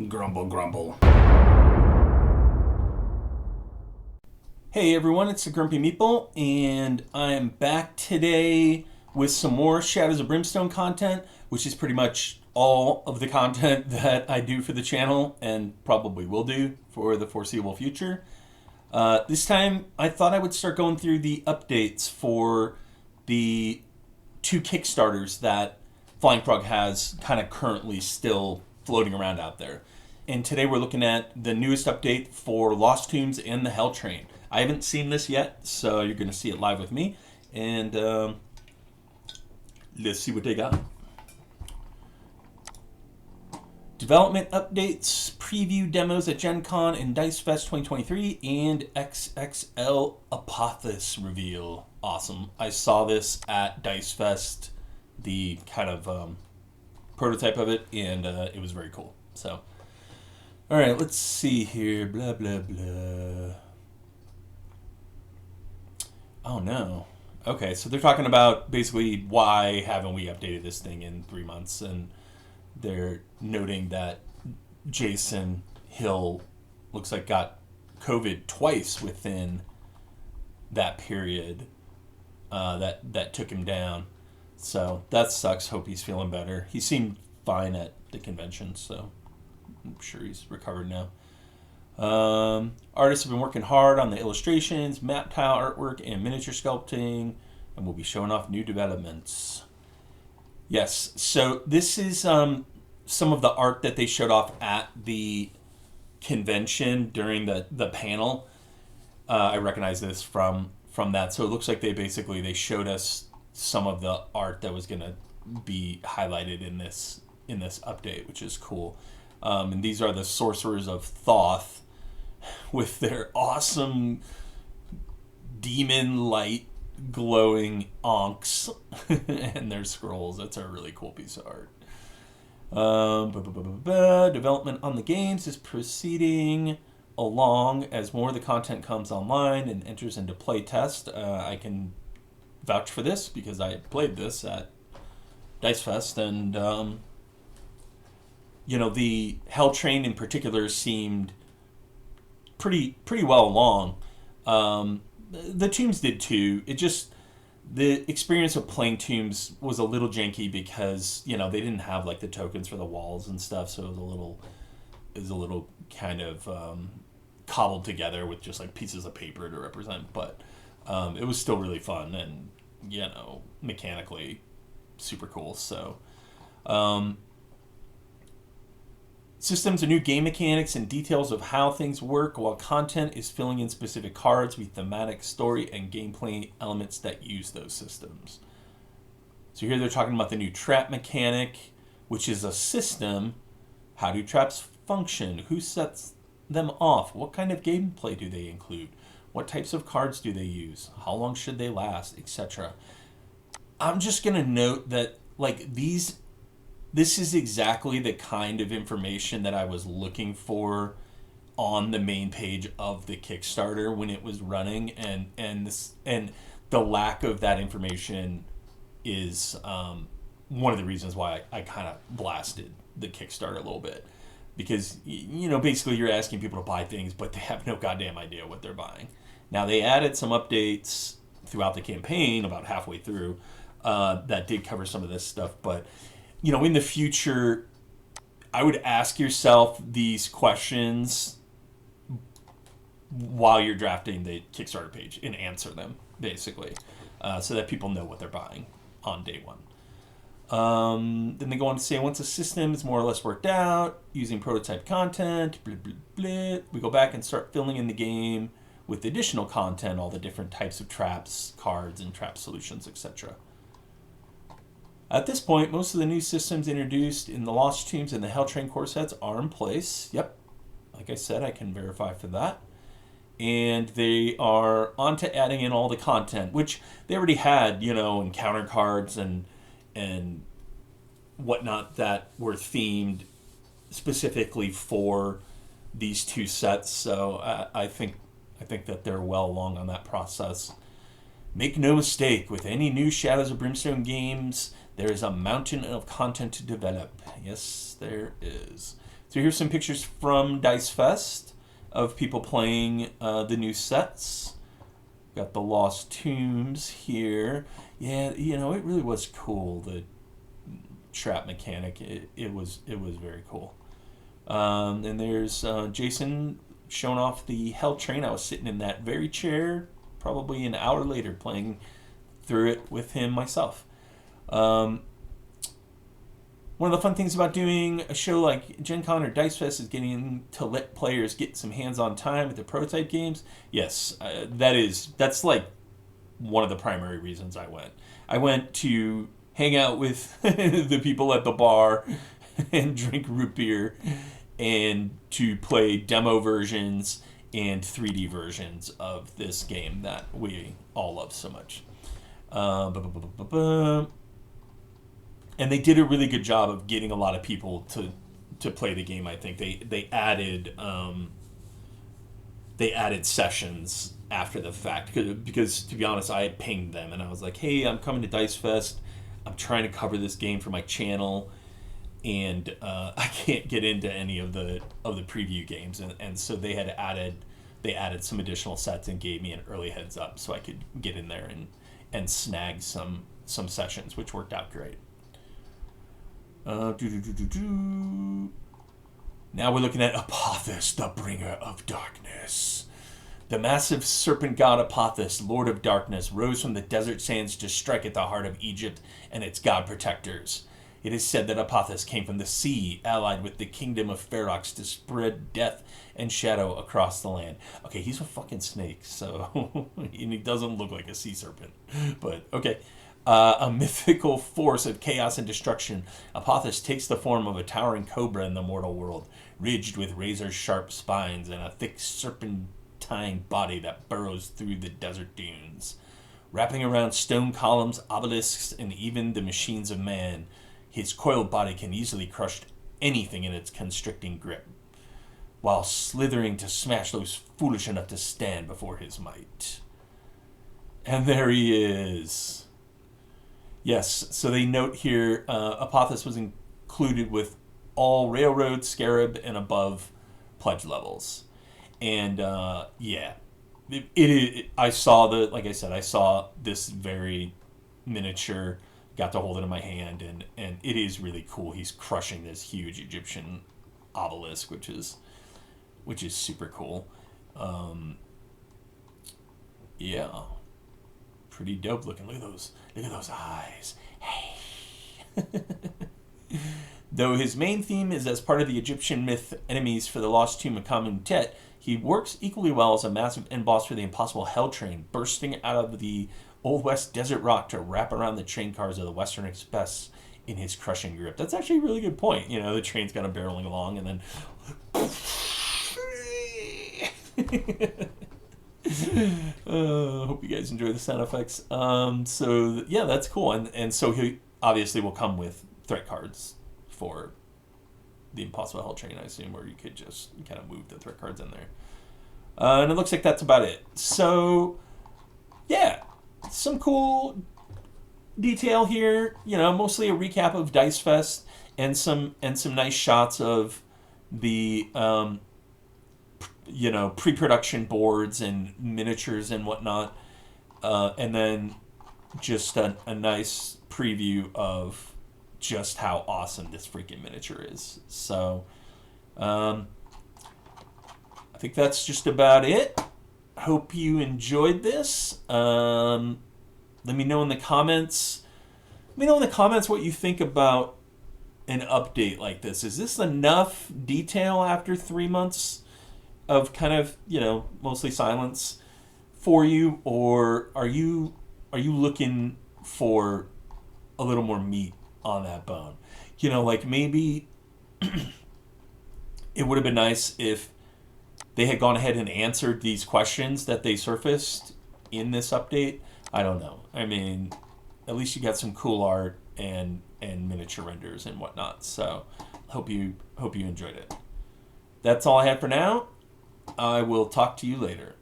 Grumble, grumble. Hey everyone, it's the Grumpy Meeple, and I'm back today with some more Shadows of Brimstone content, which is pretty much all of the content that I do for the channel, and probably will do for the foreseeable future. This time, I thought I would start going through the updates for the two Kickstarters that Flying Frog has kind of currently still floating around out there. And today we're looking at the newest update for Lost Tombs and the Hell Train. I haven't seen this yet, so you're going to see it live with me. And let's see what they got. Development updates, preview demos at Gen Con and Dice Fest 2023, and XXL Apophis reveal. Awesome. I saw this at Dice Fest, the kind of prototype of it, and it was very cool. So, all right, let's see here. Blah, blah, blah. Oh, no. Okay, so they're talking about basically why haven't we updated this thing in 3 months, and they're noting that Jason Hill looks like got COVID twice within that period that took him down. So that sucks. Hope he's feeling better. He seemed fine at the convention, so I'm sure he's recovered now. Artists have been working hard on the illustrations, map tile artwork, and miniature sculpting, and we'll be showing off new developments. Yes, so this is some of the art that they showed off at the convention during the panel. I recognize this from that. So it looks like they showed us some of the art that was going to be highlighted in this update, which is cool. And these are the Sorcerers of Thoth with their awesome demon light glowing onks and their scrolls. That's a really cool piece of art. Development on the games is proceeding along as more of the content comes online and enters into play test. I can vouch for this because I played this at Dice Fest, and the Hell Train in particular seemed pretty well along. The Tombs did too. The experience of playing Tombs was a little janky because they didn't have like the tokens for the walls and stuff, so it was a little kind of cobbled together with just like pieces of paper to represent. But it was still really fun and mechanically super cool. So systems and new game mechanics and details of how things work, while content is filling in specific cards with thematic story and gameplay elements that use those systems. So here they're talking about the new trap mechanic, which is a system. How do traps function? Who sets them off? What kind of gameplay do they include? What types of cards do they use? How long should they last? Etc. I'm just going to note that this is exactly the kind of information that I was looking for on the main page of the Kickstarter when it was running, and the lack of that information is one of the reasons why I kind of blasted the Kickstarter a little bit, because basically you're asking people to buy things, but they have no goddamn idea what they're buying. Now they added some updates throughout the campaign, about halfway through, that did cover some of this stuff, but in the future, I would ask yourself these questions while you're drafting the Kickstarter page and answer them, basically, so that people know what they're buying on day one. Then they go on to say, once a system is more or less worked out, using prototype content, blah, blah, blah, we go back and start filling in the game with additional content, all the different types of traps, cards, and trap solutions, etc. At this point, most of the new systems introduced in the Lost Tombs and the Hell Train core sets are in place. Yep, like I said, I can verify for that. And they are on to adding in all the content, which they already had, encounter cards and whatnot that were themed specifically for these two sets. So I think that they're well along on that process. Make no mistake, with any new Shadows of Brimstone games, there is a mountain of content to develop. Yes, there is. So here's some pictures from Dice Fest of people playing the new sets. Got the Lost Tombs here. Yeah, it really was cool. The trap mechanic, it was very cool. And there's Jason showing off the Hell Train. I was sitting in that very chair probably an hour later playing through it with him myself. One of the fun things about doing a show like Gen Con or Dice Fest is getting to let players get some hands-on time with the prototype games. Yes, that's like one of the primary reasons I went. I went to hang out with the people at the bar and drink root beer and to play demo versions and 3D versions of this game that we all love so much. And they did a really good job of getting a lot of people to play the game. I think they added sessions after the fact because to be honest, I had pinged them and I was like, "Hey, I'm coming to Dice Fest. I'm trying to cover this game for my channel, and I can't get into any of the preview games." And so they added some additional sets and gave me an early heads up so I could get in there and snag some sessions, which worked out great. Now we're looking at Apophis, the bringer of darkness. The massive serpent god Apophis, Lord of Darkness, rose from the desert sands to strike at the heart of Egypt and its god protectors. It is said that Apophis came from the sea, allied with the kingdom of Ferox to spread death and shadow across the land. Okay, he's a fucking snake, so and he doesn't look like a sea serpent, but okay. A mythical force of chaos and destruction, Apophis takes the form of a towering cobra in the mortal world, ridged with razor-sharp spines and a thick serpentine body that burrows through the desert dunes. Wrapping around stone columns, obelisks, and even the machines of man, his coiled body can easily crush anything in its constricting grip, while slithering to smash those foolish enough to stand before his might. And there he is. Yes, so they note here, Apophis was included with all Railroad, Scarab, and above pledge levels. And, I saw like I said, I saw this very miniature, got to hold it in my hand, and it is really cool. He's crushing this huge Egyptian obelisk, which is super cool. Yeah. Pretty dope looking. Look at those eyes. Hey. Though his main theme is as part of the Egyptian myth enemies for the Lost Tomb of Amun-Tet, he works equally well as a massive end boss for the impossible Hell Train, bursting out of the Old West desert rock to wrap around the train cars of the Western Express in his crushing grip. That's actually a really good point. The train's kind of barreling along and then hope you guys enjoy the sound effects. So yeah, that's cool. And so he obviously will come with threat cards for the Impossible Hell Train, I assume, or you could just kind of move the threat cards in there. And it looks like that's about it. So yeah, some cool detail here. Mostly a recap of Dice Fest and some nice shots of the pre-production boards and miniatures and whatnot, and then just a nice preview of just how awesome this freaking miniature is. So I think that's just about it. Hope you enjoyed this. Let me know in the comments what you think about an update like this. Is this enough detail after 3 months of kind of, mostly silence for you, or are you looking for a little more meat on that bone? Like maybe it would have been nice if they had gone ahead and answered these questions that they surfaced in this update. I don't know. I mean, at least you got some cool art and miniature renders and whatnot. So hope you enjoyed it. That's all I have for now. I will talk to you later.